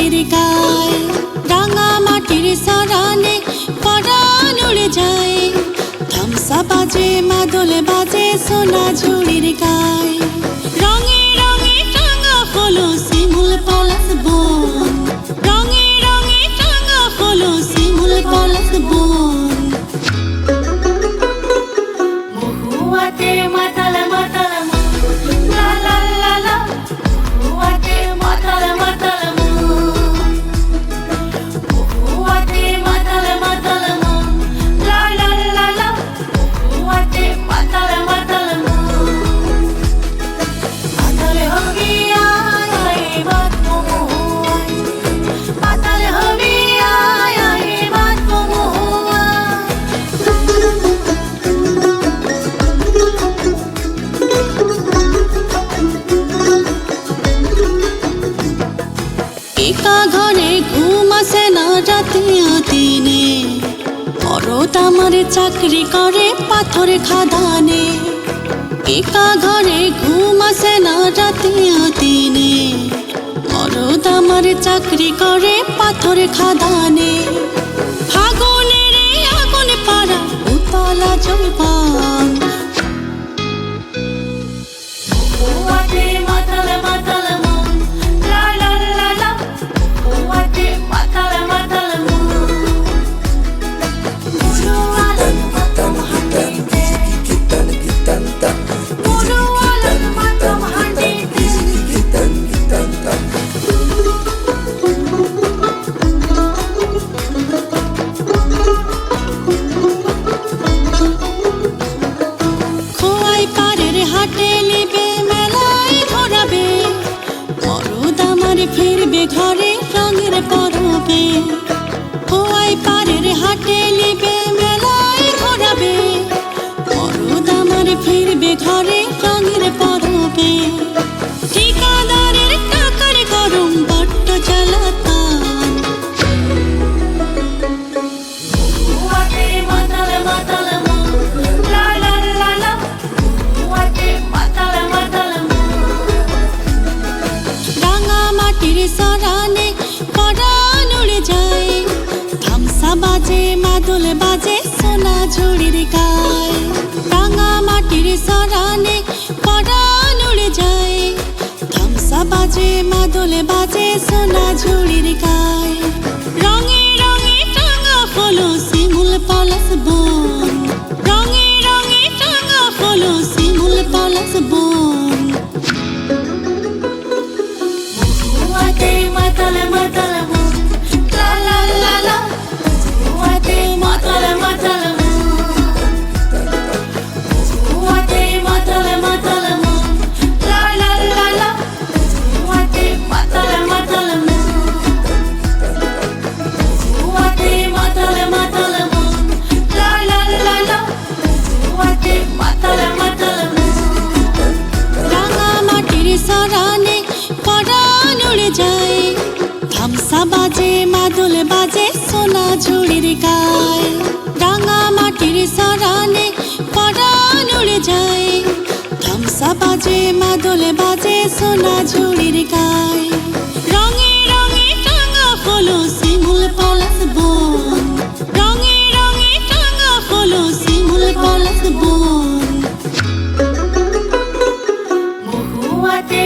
ঝুড়ির গায়, রাঙা মাটির সরানে পরাণ উড়ে যায়। ধামসা বাজে মাদল বাজে সোনা ঝুড়ির গায়, রঙে রঙে টাঙা হলো শিমুল পলাশ বন, রঙে রঙে টাঙা হলো শিমুল পলাশ বন। মহুয়াতে মাতাল মাতাল লা লা লা লা, মহুয়াতে মাতাল মাতাল মহুয়াতে মাতাল মাতাল লা লা লা লা, মহুয়াতে মাতাল মাতাল মাতাল হবি আয় বাত মহুয়ায়, মাতাল হবি আয় বাত মহুয়ায়। একা ঘরে ঘুম আসে না রাতে দিনে, মরদ আমার চাকরি করে পাথর খাদানে। একা ঘরে ঘুম আসে না রাতে দিনে, মরদ আমার চাকরি করে পাথর খাদানে। ফাগুনের আগুন পাড়া উতলা জলপান, মহুয়াতে মাতাল মাতাল লা লা লা লা, মহুয়াতে মাতাল মাতাল মুরুয়ালার মাতম হাঁটিতে, মুরুয়ালার মাতম হাঁটিতে। খোয়াই পাড়ের হাটে নেবে মেলায় ঘোরাবে, মরদ আমার ফিরবে ঘরে রঙের পরবে। খোয়াই পাড়ের হাটে নেবে মেলায় ঘোরাবে, মরদ আমার ফিরবে ঘরে রঙের পরবে। ঠিকাদারের টাকার গরম বড্ড জ্বালাতন, মহুয়াতে মাতাল মাতাল লা লা লা লা, মহুয়াতে মাতাল মাতাল রাঙা মাটির সরানে পরাণ উড়ে যায়। ধামসা বাজে মাদল বাজে সোনা ঝুড়ির গায়, রাঙা মাটির সরানে পরাণ উড়ে যায়। ধামসা বাজে মাদল বাজে সোনা ঝুড়ির গায়, রঙে রঙে টাঙা হলো শিমুল পলাশ বন, রঙে রঙে টাঙা হলো শিমুল পলাশ বন। মহুয়াতে মাতাল মাতাল লা লা লা লা, মহুয়াতে মাতাল মাতাল মহুয়াতে মাতাল মাতাল লা লা লা লা, মহুয়াতে মাতাল মাতাল মহুয়াতে মাতাল মাতাল লা লা লা লা, মহুয়াতে মাতাল মাতাল। রাঙা মাটির সরানে পরাণ উড়ে যায়, ধামসা বাজে মাদল বাজে সোনা ঝুড়ির গায়, রাঙা মাটির সরানে পরাণ উড়ে যায়। ধামসা বাজে মাদল বাজে সোনা ঝুড়ির গায়, রঙে রঙে টাঙা হলো শিমুল পলাশ বন, রঙে রঙে টাঙা হলো শিমুল পলাশ বন। মহুয়াতে